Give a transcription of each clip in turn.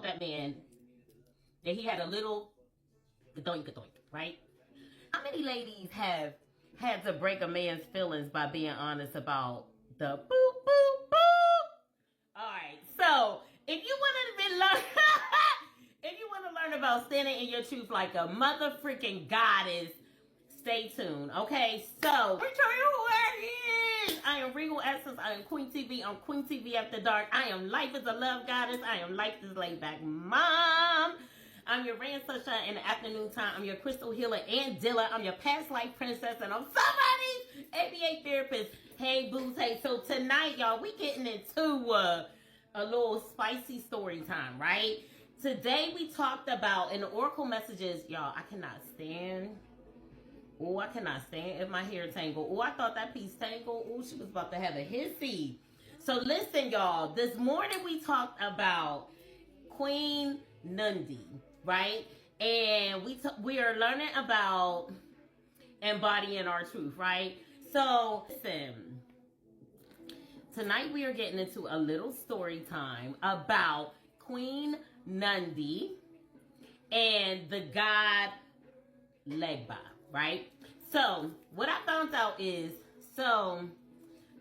that man that he had a little gadoink, right? How many ladies have had to break a man's feelings by being honest about the boop, boop, boop? All right, so if you want to learn, if you want to learn about standing in your truth like a mother freaking goddess, stay tuned. Okay, so let me tell you who I is. I am Regal Essence. I am Queen TV. I'm Queen TV After Dark. I am Life is a Love Goddess. I am Life is Laid Back Mom. I'm your rain sunshine in the afternoon time. I'm your crystal healer and dealer. I'm your past life princess, and I'm somebody's ABA therapist. Hey, booze. Hey, so tonight, y'all, we getting into a little spicy story time, right? Today we talked about in the oracle messages, y'all. I cannot stand. Oh, I cannot stand if my hair tangle. Oh, I thought that piece tangled. Oh, she was about to have a hissy. So listen, y'all. This morning we talked about Queen Nundi, right? And we are learning about embodying our truth, right? So listen, tonight we are getting into a little story time about Queen Nundi and the god Legba, right? So what I found out is, so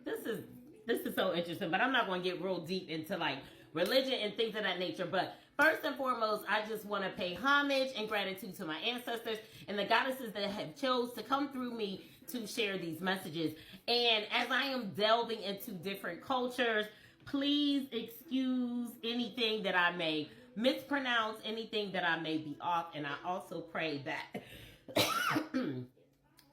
this is so interesting, but I'm not going to get real deep into like religion and things of that nature. But first and foremost, I just want to pay homage and gratitude to my ancestors and the goddesses that have chose to come through me to share these messages. And as I am delving into different cultures, please excuse anything that I may mispronounce, anything that I may be off. And I also pray that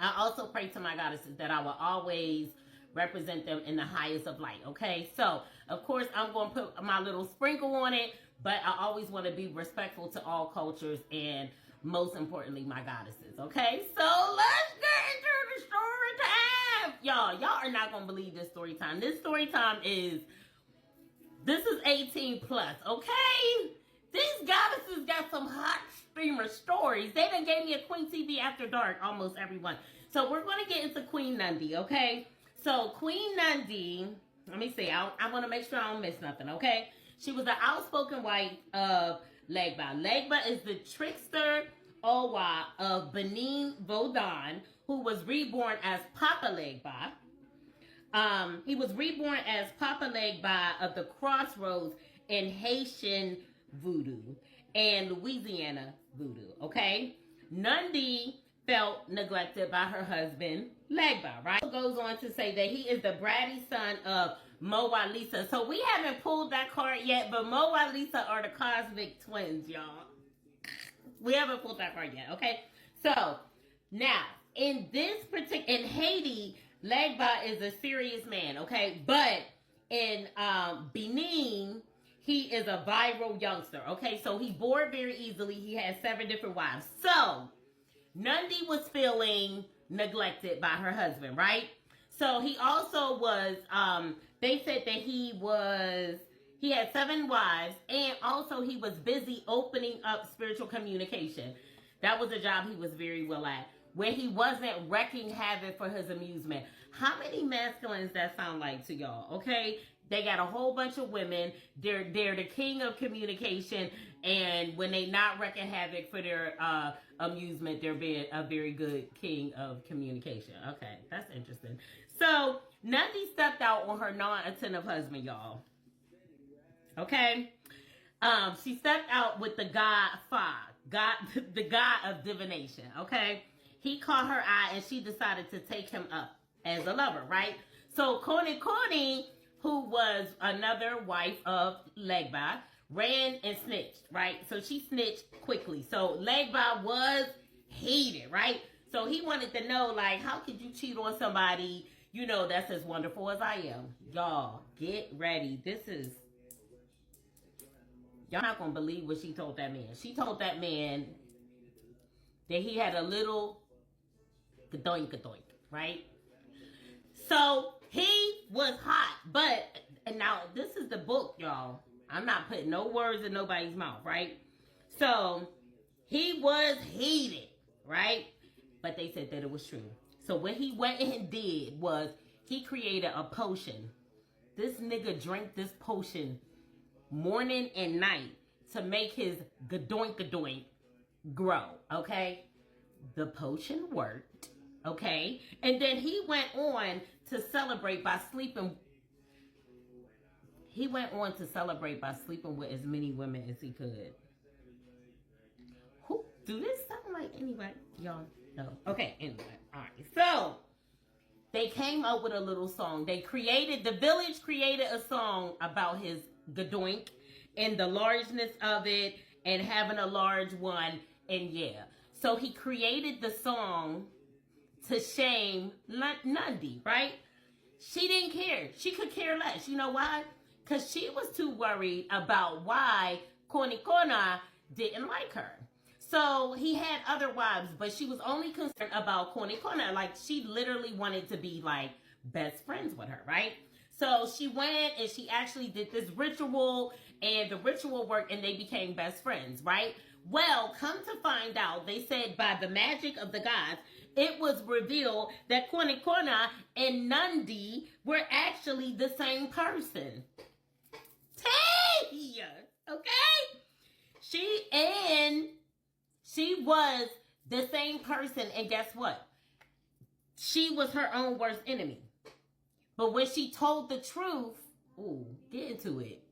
I also pray to my goddesses that I will always represent them in the highest of light, okay? So, of course, I'm going to put my little sprinkle on it, but I always want to be respectful to all cultures and, most importantly, my goddesses, okay? So, let's get into the story time! Y'all are not going to believe this story time. This story time is 18 plus, okay? These goddesses got some hot streamer stories. They done gave me a Queen TV After Dark, almost everyone. So we're going to get into Queen Nundi, okay? So Queen Nundi, let me see. I want to make sure I don't miss nothing, okay? She was the outspoken wife of Legba. Legba is the trickster Owa of Benin Vodun, who was reborn as papalegba. He was reborn as papalegba of the crossroads in Haitian voodoo and Louisiana voodoo, okay? Nundi felt neglected by her husband, Legba, right? It goes on to say that he is the bratty son of Moa Lisa. So we haven't pulled that card yet, but Moa Lisa are the cosmic twins, y'all. We haven't pulled that card yet, okay? So, now, in Haiti, Legba is a serious man, okay? But in Benin, he is a viral youngster, okay? So he bored very easily. He has 7 different wives. So Nundi was feeling neglected by her husband, right? So he also was, they said that he had 7 wives, and also he was busy opening up spiritual communication. That was a job he was very well at, where he wasn't wreaking havoc for his amusement. How many masculines that sound like to y'all, okay? They got a whole bunch of women. They're the king of communication, and when they not wreaking havoc for their amusement, they're being a very good king of communication. Okay, that's interesting. So Nundi stepped out on her non-attentive husband, y'all. Okay, she stepped out with the god Fa, the god of divination. Okay, he caught her eye, and she decided to take him up as a lover, right? So Koni, who was another wife of Legba, ran and snitched, right? So she snitched quickly. So Legba was hated, right? So he wanted to know, like, how could you cheat on somebody, you know, that's as wonderful as I am? Y'all, get ready. Y'all not going to believe what she told that man. She told that man that he had a little gadoink, right? So he was hot, and now this is the book, y'all. I'm not putting no words in nobody's mouth, right? So he was heated, right? But they said that it was true. So what he went and did was he created a potion. This nigga drank this potion morning and night. to make his gadoink grow, okay? The potion worked, okay? And then he went on to celebrate by sleeping. He went on to celebrate by sleeping with as many women as he could. Who do this sound like anybody? Y'all know. Okay, anyway. All right. So they came up with a little song. The village created a song about his gadoink and the largeness of it and having a large one. And yeah. So he created the song to shame Nandi, right? She didn't care. She could care less. You know why? Because she was too worried about why Konikona didn't like her. So he had other wives, but she was only concerned about Konikona. Like, she literally wanted to be, like, best friends with her, right? So she went and she actually did this ritual, and the ritual worked, and they became best friends, right? Well, come to find out, they said by the magic of the gods, it was revealed that Konikona and Nandi were actually the same person. Okay? She was the same person, and guess what? She was her own worst enemy. But when she told the truth, get into it.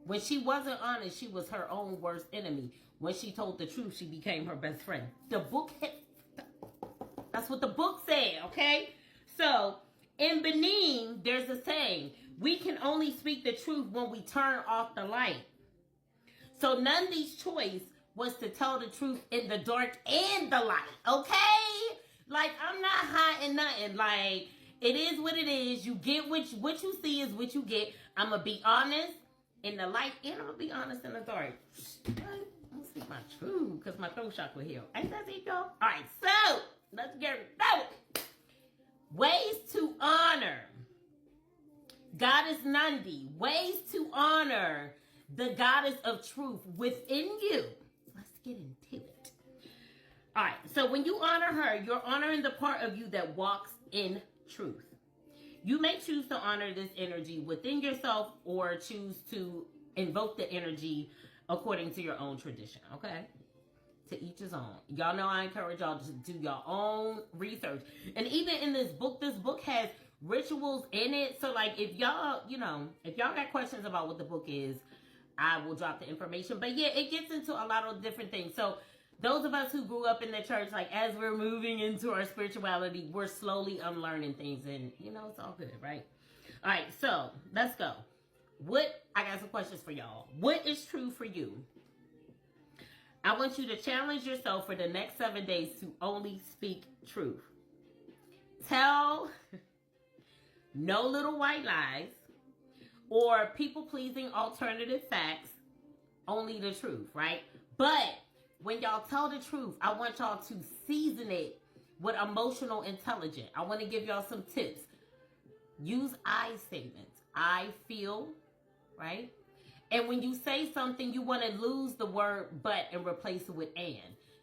When she wasn't honest, she was her own worst enemy. When she told the truth, she became her best friend. That's what the book said, okay? So, in Benin, there's a saying, we can only speak the truth when we turn off the light. So Nandi's choice was to tell the truth in the dark and the light, okay? Like, I'm not hiding nothing. Like, it is what it is. You get what you see is what you get. I'm going to be honest in the light, and I'm going to be honest in the dark. I'm going to speak my truth because my throat chakra healed. Ain't that it, y'all? All right, so let's get started. Ways to honor Goddess Nandi. Ways to honor the goddess of truth within you. Let's get into it. All right, so when you honor her, you're honoring the part of you that walks in truth. You may choose to honor this energy within yourself or choose to invoke the energy according to your own tradition, okay? To each his own. Y'all know I encourage y'all to do your own research. And even in this book has rituals in it. So, like, if y'all, if y'all got questions about what the book is, I will drop the information. But yeah, it gets into a lot of different things. So those of us who grew up in the church, like, as we're moving into our spirituality, we're slowly unlearning things. And, it's all good, right? All right, so let's go. I got some questions for y'all. What is true for you? I want you to challenge yourself for the next 7 days to only speak truth. Tell no little white lies or people-pleasing alternative facts, only the truth, right? But when y'all tell the truth, I want y'all to season it with emotional intelligence. I want to give y'all some tips. Use I statements. I feel, right? And when you say something, you want to lose the word but and replace it with and.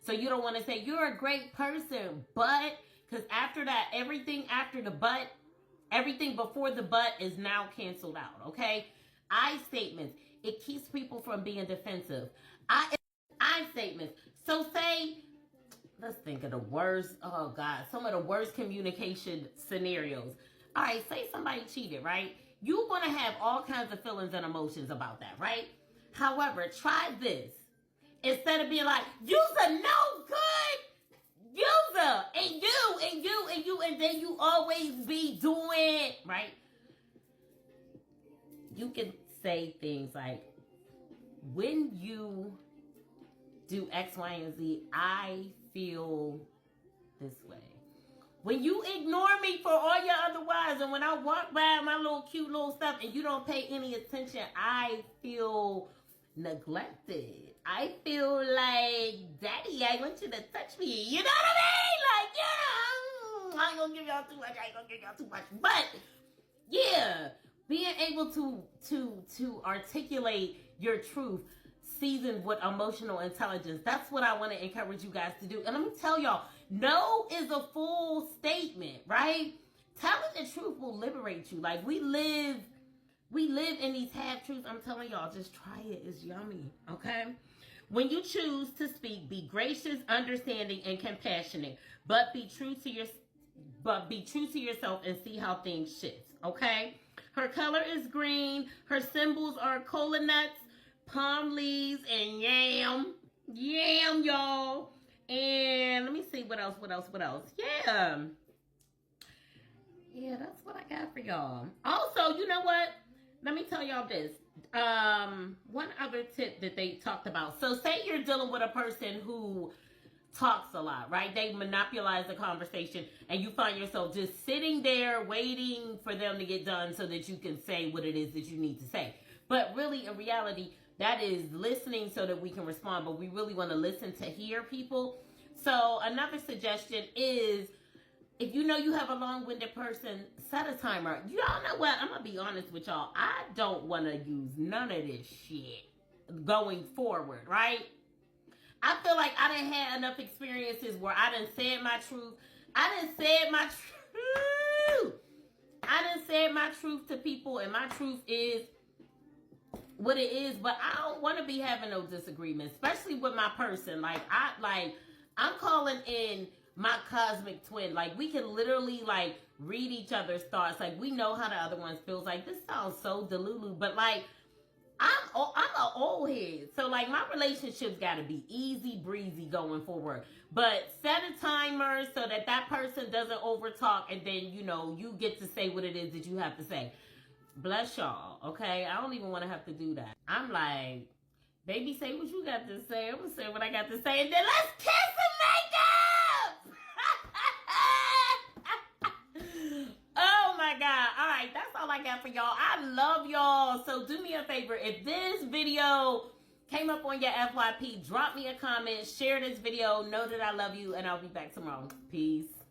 So you don't want to say, you're a great person, but, because after that, everything after the but, everything before the but is now canceled out, okay? I statements. It keeps people from being defensive. I statements. So say, let's think of the worst, oh God, some of the worst communication scenarios. All right, say somebody cheated, right? You're going to have all kinds of feelings and emotions about that, right? However, try this. Instead of being like, you's a no good user, and you, and then you always be doing, right? You can say things like, when you do X, Y, and Z, I feel this way. When you ignore me for all your other wives, and when I walk by my little cute little stuff and you don't pay any attention, I feel neglected. I feel like, Daddy, I want you to touch me. You know what I mean? Like, I ain't gonna give y'all too much. But, yeah, being able to articulate your truth seasoned with emotional intelligence. That's what I want to encourage you guys to do. And let me tell y'all, no is a full statement, right? Telling the truth will liberate you. Like, we live We live in these half-truths. I'm telling y'all, just try it. It's yummy, okay? When you choose to speak, be gracious, understanding, and compassionate, but be true to yourself and see how things shift, okay? Her color is green. Her symbols are cola nuts, palm leaves, and yam. Yam, y'all. And let me see what else. Yeah, that's what I got for y'all. Also, you know what? Let me tell y'all this. One other tip that they talked about. So say you're dealing with a person who talks a lot, right? They monopolize the conversation and you find yourself just sitting there waiting for them to get done so that you can say what it is that you need to say. But really, in reality, that is listening so that we can respond, but we really want to listen to hear people. So another suggestion is, if you know you have a long-winded person, set a timer. Y'all know what? I'm going to be honest with y'all. I don't want to use none of this shit going forward, right? I feel like I done had enough experiences where I done said my truth. I done said my truth to people, and my truth is what it is, but I don't want to be having no disagreements, especially with my person. I'm calling in my cosmic twin. Like, we can literally, like, read each other's thoughts. Like, we know how the other one feels. Like, this sounds so delulu, but, like, I'm an old head. So, like, my relationships got to be easy breezy going forward. But set a timer so that that person doesn't overtalk, and then, you know, you get to say what it is that you have to say. Bless y'all, okay? I don't even want to have to do that. I'm like, baby, say what you got to say. I'm going to say what I got to say, and then let's kiss and make up! Oh, my God. All right, that's all I got for y'all. I love y'all. So do me a favor. If this video came up on your FYP, drop me a comment, share this video, know that I love you, and I'll be back tomorrow. Peace.